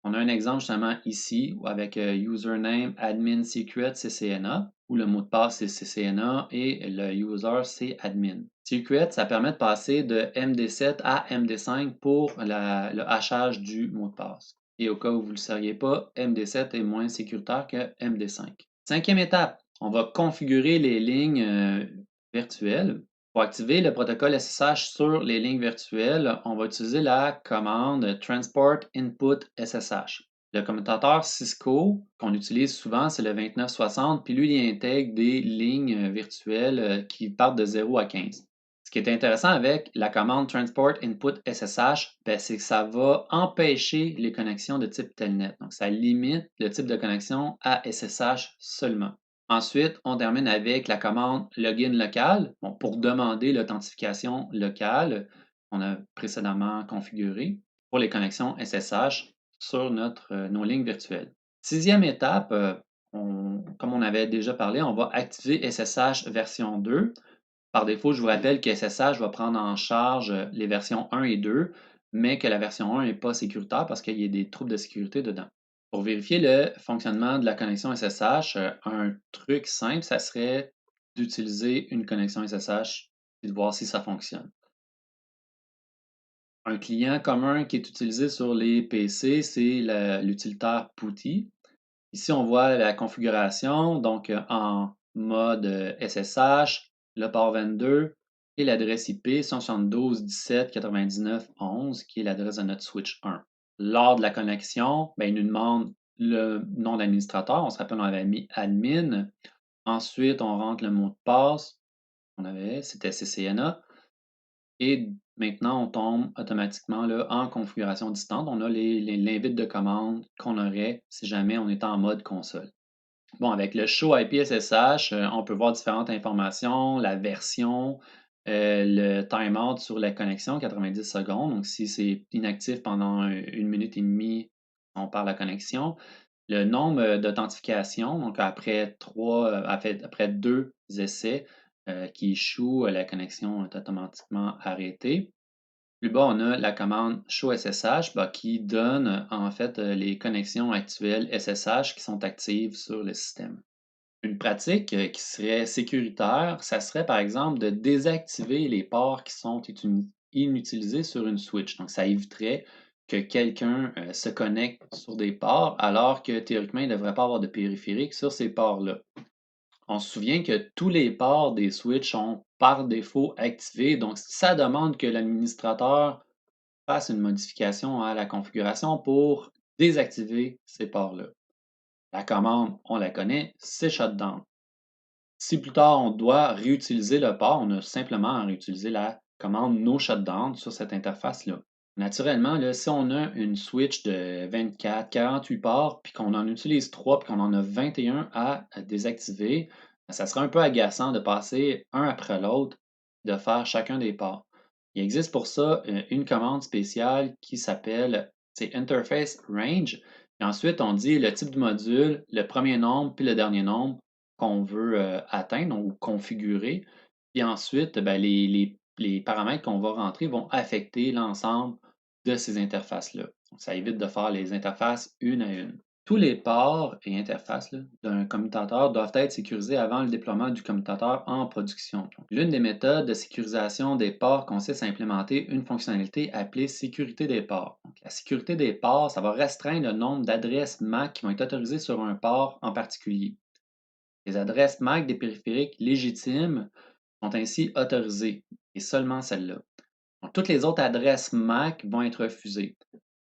On a un exemple justement ici avec username admin secret CCNA, où le mot de passe c'est CCNA et le user c'est admin. Secret, ça permet de passer de MD7 à MD5 pour le hachage du mot de passe. Et au cas où vous ne le sauriez pas, MD7 est moins sécuritaire que MD5. Cinquième étape, on va configurer les lignes virtuelles. Pour activer le protocole SSH sur les lignes virtuelles, on va utiliser la commande Transport Input SSH. Le commutateur Cisco qu'on utilise souvent, c'est le 2960, puis lui, il intègre des lignes virtuelles qui partent de 0 à 15. Ce qui est intéressant avec la commande Transport Input SSH, c'est que ça va empêcher les connexions de type Telnet. Donc, ça limite le type de connexion à SSH seulement. Ensuite, on termine avec la commande login local pour demander l'authentification locale qu'on a précédemment configurée pour les connexions SSH sur nos lignes virtuelles. Sixième étape, comme on avait déjà parlé, on va activer SSH version 2. Par défaut, je vous rappelle que SSH va prendre en charge les versions 1 et 2, mais que la version 1 n'est pas sécuritaire parce qu'il y a des troubles de sécurité dedans. Pour vérifier le fonctionnement de la connexion SSH, un truc simple, ça serait d'utiliser une connexion SSH et de voir si ça fonctionne. Un client commun qui est utilisé sur les PC, c'est l'utilitaire PuTTY. Ici, on voit la configuration, donc en mode SSH, le port 22 et l'adresse IP 172.17.99.11 qui est l'adresse de notre switch 1. Lors de la connexion, il nous demande le nom d'administrateur. On se rappelle, on avait mis admin. Ensuite, on rentre le mot de passe. C'était CCNA. Et maintenant, on tombe automatiquement là, en configuration distante. On a l'invite de commande qu'on aurait si jamais on était en mode console. Bon, avec le show IP SSH, on peut voir différentes informations, la version, le timeout sur la connexion, 90 secondes. Donc, si c'est inactif pendant 1 minute et demie, on perd la connexion. Le nombre d'authentifications, donc après 2 essais qui échouent, la connexion est automatiquement arrêtée. Plus bas, on a la commande show SSH qui donne en fait les connexions actuelles SSH qui sont actives sur le système. Une pratique qui serait sécuritaire, ça serait par exemple de désactiver les ports qui sont inutilisés sur une switch. Donc, ça éviterait que quelqu'un se connecte sur des ports alors que théoriquement, il ne devrait pas avoir de périphérique sur ces ports-là. On se souvient que tous les ports des switches sont par défaut activés. Donc, ça demande que l'administrateur fasse une modification à la configuration pour désactiver ces ports-là. La commande, on la connaît, c'est shutdown. Si plus tard on doit réutiliser le port, on a simplement à réutiliser la commande no shutdown sur cette interface-là. Naturellement, là, si on a une switch de 24, 48 ports, puis qu'on en utilise 3, puis qu'on en a 21 à désactiver, ça sera un peu agaçant de passer un après l'autre, de faire chacun des ports. Il existe pour ça une commande spéciale qui s'appelle Interface Range. Et ensuite, on dit le type du module, le premier nombre, puis le dernier nombre qu'on veut atteindre ou configurer. Puis ensuite, les paramètres qu'on va rentrer vont affecter l'ensemble de ces interfaces-là. Ça évite de faire les interfaces une à une. Tous les ports et interfaces d'un commutateur doivent être sécurisés avant le déploiement du commutateur en production. L'une des méthodes de sécurisation des ports consiste à implémenter une fonctionnalité appelée sécurité des ports. Donc, la sécurité des ports, ça va restreindre le nombre d'adresses MAC qui vont être autorisées sur un port en particulier. Les adresses MAC des périphériques légitimes sont ainsi autorisées, et seulement celles-là. Toutes les autres adresses MAC vont être refusées.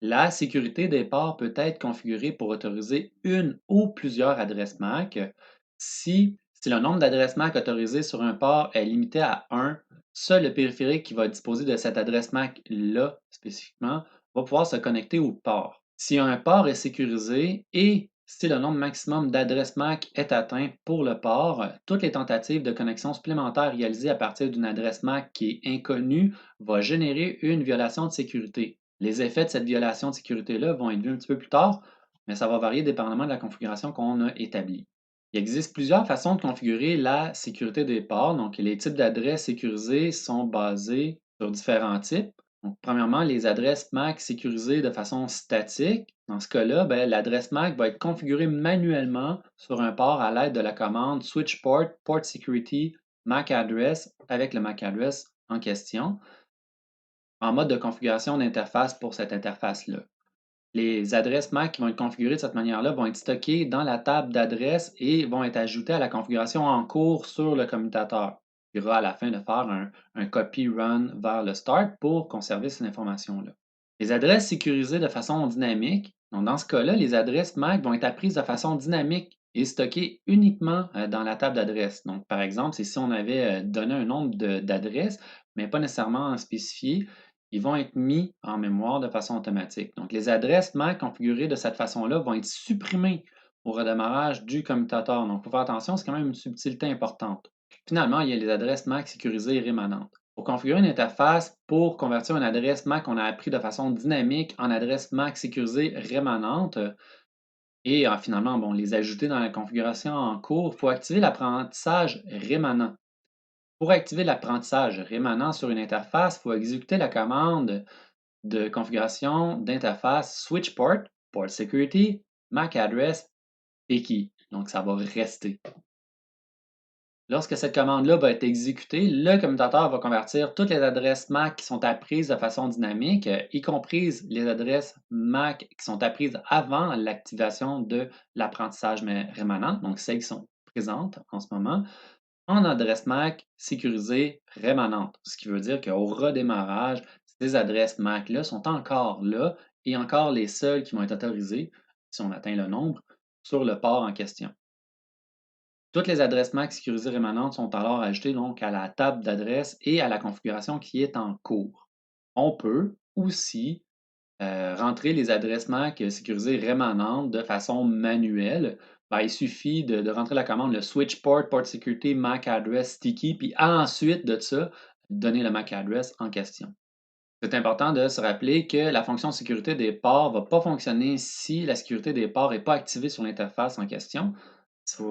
La sécurité des ports peut être configurée pour autoriser une ou plusieurs adresses MAC. Si le nombre d'adresses MAC autorisées sur un port est limité à 1, seul le périphérique qui va disposer de cette adresse MAC-là spécifiquement va pouvoir se connecter au port. Si un port est sécurisé et si le nombre maximum d'adresses MAC est atteint pour le port, toutes les tentatives de connexion supplémentaires réalisées à partir d'une adresse MAC qui est inconnue vont générer une violation de sécurité. Les effets de cette violation de sécurité-là vont être vus un petit peu plus tard, mais ça va varier dépendamment de la configuration qu'on a établie. Il existe plusieurs façons de configurer la sécurité des ports. Donc, les types d'adresses sécurisées sont basés sur différents types. Donc, premièrement, les adresses MAC sécurisées de façon statique. Dans ce cas-là, ben, l'adresse MAC va être configurée manuellement sur un port à l'aide de la commande switch port, port security, MAC address avec le MAC address en question, en mode de configuration d'interface pour cette interface-là. Les adresses MAC qui vont être configurées de cette manière-là vont être stockées dans la table d'adresses et vont être ajoutées à la configuration en cours sur le commutateur. Il y aura à la fin de faire un copy run vers le start pour conserver cette information-là. Les adresses sécurisées de façon dynamique, donc dans ce cas-là, les adresses MAC vont être apprises de façon dynamique et stockées uniquement dans la table d'adresses. Donc, par exemple, c'est si on avait donné un nombre d'adresses, mais pas nécessairement spécifié, ils vont être mis en mémoire de façon automatique. Donc, les adresses MAC configurées de cette façon-là vont être supprimées au redémarrage du commutateur. Donc, il faut faire attention, c'est quand même une subtilité importante. Finalement, il y a les adresses MAC sécurisées rémanentes. Pour configurer une interface pour convertir une adresse MAC qu'on a appris de façon dynamique en adresse MAC sécurisée rémanente et finalement, bon, les ajouter dans la configuration en cours, il faut activer l'apprentissage rémanent. Pour activer l'apprentissage rémanent sur une interface, il faut exécuter la commande de configuration d'interface switch port, port security, MAC address et key. Donc, ça va rester. Lorsque cette commande-là va être exécutée, le commutateur va convertir toutes les adresses MAC qui sont apprises de façon dynamique, y compris les adresses MAC qui sont apprises avant l'activation de l'apprentissage rémanent, donc celles qui sont présentes en ce moment, en adresse MAC sécurisée rémanente. Ce qui veut dire qu'au redémarrage, ces adresses MAC-là sont encore là et encore les seules qui vont être autorisées, si on atteint le nombre, sur le port en question. Toutes les adresses MAC sécurisées rémanentes sont alors ajoutées donc à la table d'adresses et à la configuration qui est en cours. On peut aussi rentrer les adresses MAC sécurisées rémanentes de façon manuelle. Ben, il suffit de rentrer la commande le switch port, port security, MAC address sticky, puis ensuite de ça, donner le MAC address en question. C'est important de se rappeler que la fonction sécurité des ports ne va pas fonctionner si la sécurité des ports n'est pas activée sur l'interface en question.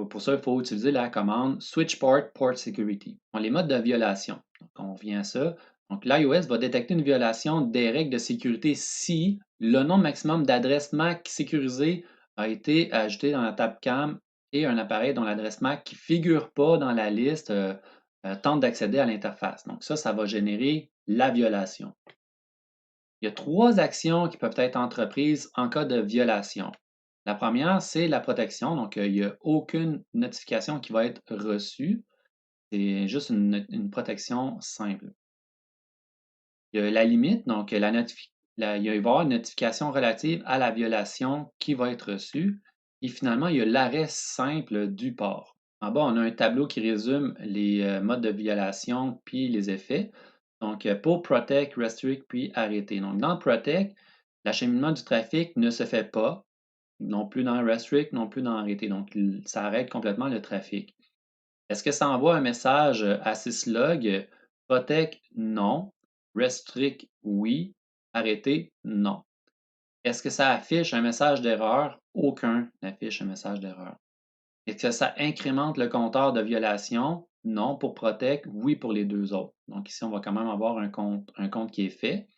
Pour ça, il faut utiliser la commande switch port, port security. Les modes de violation. Donc, on revient à ça. Donc, l'iOS va détecter une violation des règles de sécurité si le nombre maximum d'adresses MAC sécurisées a été ajouté dans la table CAM et un appareil dont l'adresse MAC qui ne figure pas dans la liste tente d'accéder à l'interface. Donc, ça va générer la violation. Il y a 3 actions qui peuvent être entreprises en cas de violation. La première, c'est la protection. Donc, il n'y a aucune notification qui va être reçue. C'est juste une protection simple. Il y a la limite. Donc, il va y avoir une notification relative à la violation qui va être reçue. Et finalement, il y a l'arrêt simple du port. En bas, on a un tableau qui résume les modes de violation puis les effets. Donc, pour Protect, Restrict, puis Arrêter. Donc, dans Protect, l'acheminement du trafic ne se fait pas, non plus dans Restrict, non plus dans Arrêter. Donc, ça arrête complètement le trafic. Est-ce que ça envoie un message à syslog? Protect, non. Restrict, oui. Arrêter, non. Est-ce que ça affiche un message d'erreur? Aucun n'affiche un message d'erreur. Est-ce que ça incrémente le compteur de violation? Non pour Protect, oui pour les deux autres. Donc ici, on va quand même avoir un compte qui est fait.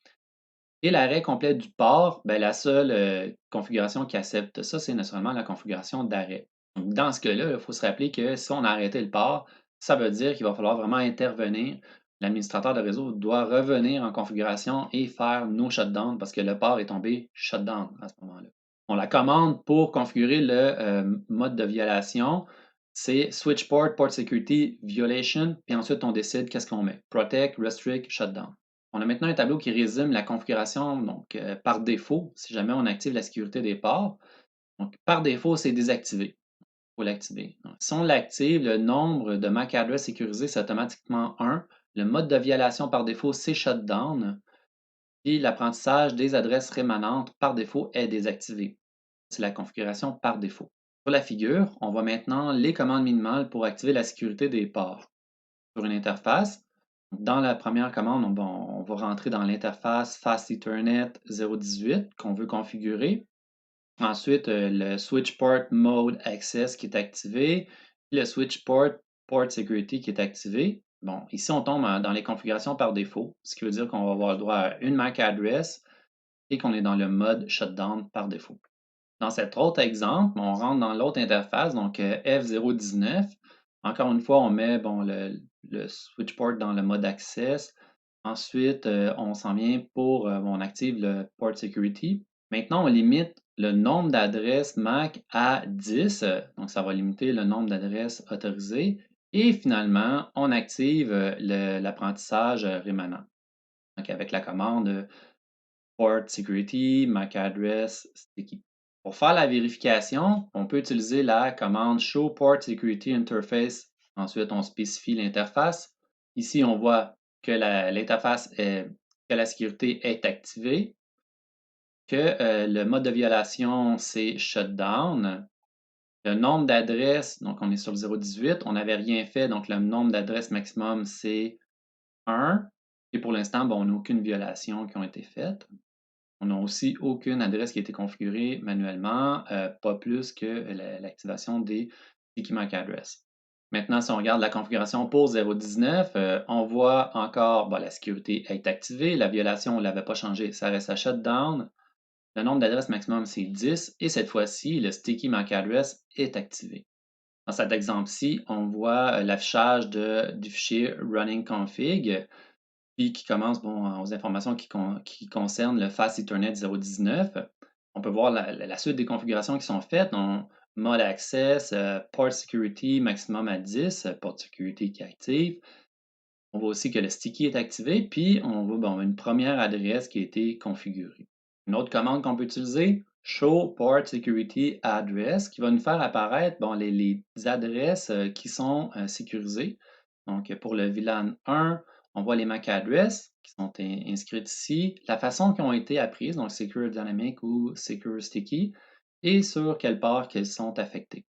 Et l'arrêt complet du port, ben, la seule configuration qui accepte ça, c'est naturellement la configuration d'arrêt. Donc, dans ce cas-là, il faut se rappeler que si on a arrêté le port, ça veut dire qu'il va falloir vraiment intervenir. L'administrateur de réseau doit revenir en configuration et faire no shutdown parce que le port est tombé shutdown à ce moment-là. On la commande pour configurer le mode de violation, c'est switch port, port security, violation, puis ensuite on décide qu'est-ce qu'on met. Protect, restrict, shutdown. On a maintenant un tableau qui résume la configuration donc, par défaut, si jamais on active la sécurité des ports. Donc, par défaut, c'est désactivé. Il faut l'activer. Si on l'active, le nombre de MAC address sécurisé, c'est automatiquement 1. Le mode de violation par défaut, c'est shutdown. Puis l'apprentissage des adresses rémanentes par défaut est désactivé. C'est la configuration par défaut. Sur la figure, on voit maintenant les commandes minimales pour activer la sécurité des ports. Sur une interface, dans la première commande, on va rentrer dans l'interface Fast Ethernet 018 qu'on veut configurer. Ensuite, le Switch Port Mode Access qui est activé, puis le Switch Port Port Security qui est activé. Bon, ici, on tombe dans les configurations par défaut, ce qui veut dire qu'on va avoir le droit à une MAC address et qu'on est dans le mode shutdown par défaut. Dans cet autre exemple, on rentre dans l'autre interface, donc F019. Encore une fois, on met bon, le switch port dans le mode access. Ensuite, on s'en vient pour, on active le port security. Maintenant, on limite le nombre d'adresses MAC à 10, donc ça va limiter le nombre d'adresses autorisées. Et finalement, on active l'apprentissage rémanent. Donc, avec la commande port security, MAC address, sticky. Pour faire la vérification, on peut utiliser la commande show port security interface. Ensuite, on spécifie l'interface. Ici, on voit que l'interface que la sécurité est activée, que le mode de violation, c'est shutdown. Le nombre d'adresses, donc on est sur le 018, on n'avait rien fait, donc le nombre d'adresses maximum, c'est 1. Et pour l'instant, bon, on n'a aucune violation qui a été faite. On n'a aussi aucune adresse qui a été configurée manuellement, pas plus que l'activation des sticky MAC address. Maintenant, si on regarde la configuration pour 019, on voit encore la sécurité est activée, la violation, on ne l'avait pas changé, ça reste à shutdown. Le nombre d'adresses maximum, c'est 10 et cette fois-ci, le sticky MAC address est activé. Dans cet exemple-ci, on voit l'affichage du fichier running config puis qui commence aux informations qui concernent le Fast Ethernet 019. On peut voir la suite des configurations qui sont faites. Mode access, port security maximum à 10, port security qui est active. On voit aussi que le sticky est activé, puis on voit une première adresse qui a été configurée. Une autre commande qu'on peut utiliser, show port security address, qui va nous faire apparaître les adresses qui sont sécurisées. Donc pour le VLAN 1, on voit les MAC address qui sont inscrites ici, la façon qu'ils ont été apprises, donc Secure Dynamic ou Secure Sticky, et sur quel port qu'elles sont affectées.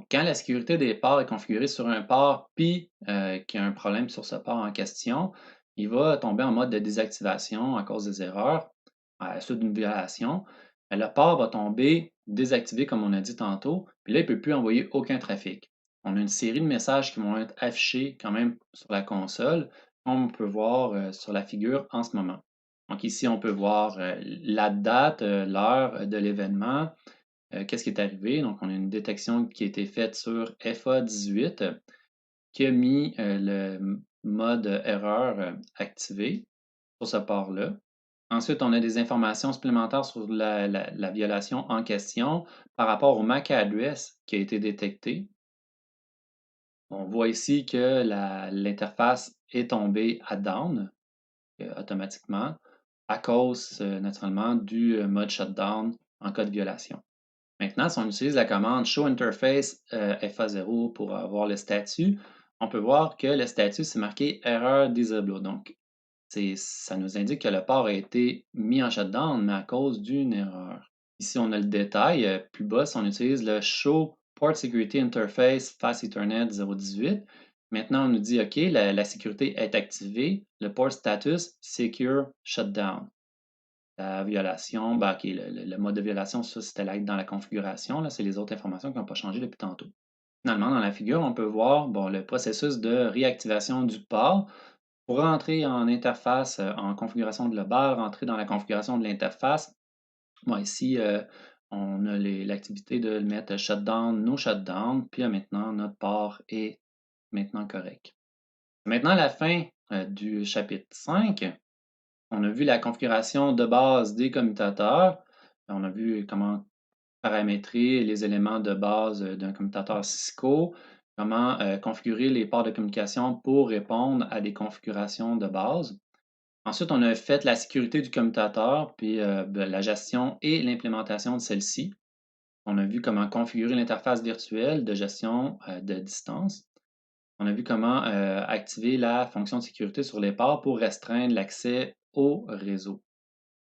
Quand la sécurité des ports est configurée sur un port, puis qu'il y a un problème sur ce port en question, il va tomber en mode de désactivation à cause des erreurs, à la suite d'une violation. Le port va tomber désactivé, comme on a dit tantôt, puis là, il ne peut plus envoyer aucun trafic. On a une série de messages qui vont être affichés quand même sur la console, comme on peut voir sur la figure en ce moment. Donc ici, on peut voir la date, l'heure de l'événement, qu'est-ce qui est arrivé? Donc, on a une détection qui a été faite sur FA18 qui a mis le mode erreur activé sur ce port-là. Ensuite, on a des informations supplémentaires sur la violation en question par rapport au MAC address qui a été détecté. On voit ici que l'interface est tombée à down automatiquement à cause naturellement du mode shutdown en cas de violation. Maintenant, si on utilise la commande show interface FA0 pour avoir le statut, on peut voir que le statut, c'est marqué erreur disable. Donc, ça nous indique que le port a été mis en shutdown, mais à cause d'une erreur. Ici, on a le détail. Plus bas, si on utilise le show port security interface fast ethernet 018, maintenant, on nous dit OK, la sécurité est activée. Le port status secure shutdown. La violation, OK, le mode de violation, ça, c'était dans la configuration. Là, c'est les autres informations qui n'ont pas changé depuis tantôt. Finalement, dans la figure, on peut voir le processus de réactivation du port. Pour rentrer en interface, en configuration globale, rentrer dans la configuration de l'interface, ici, on a l'activité de le mettre shutdown, no shutdown, puis maintenant, notre port est maintenant correct. Maintenant, à la fin du chapitre 5, on a vu la configuration de base des commutateurs. On a vu comment paramétrer les éléments de base d'un commutateur Cisco, comment configurer les ports de communication pour répondre à des configurations de base. Ensuite, on a fait la sécurité du commutateur, puis la gestion et l'implémentation de celle-ci. On a vu comment configurer l'interface virtuelle de gestion de distance. On a vu comment activer la fonction de sécurité sur les ports pour restreindre l'accès au réseau.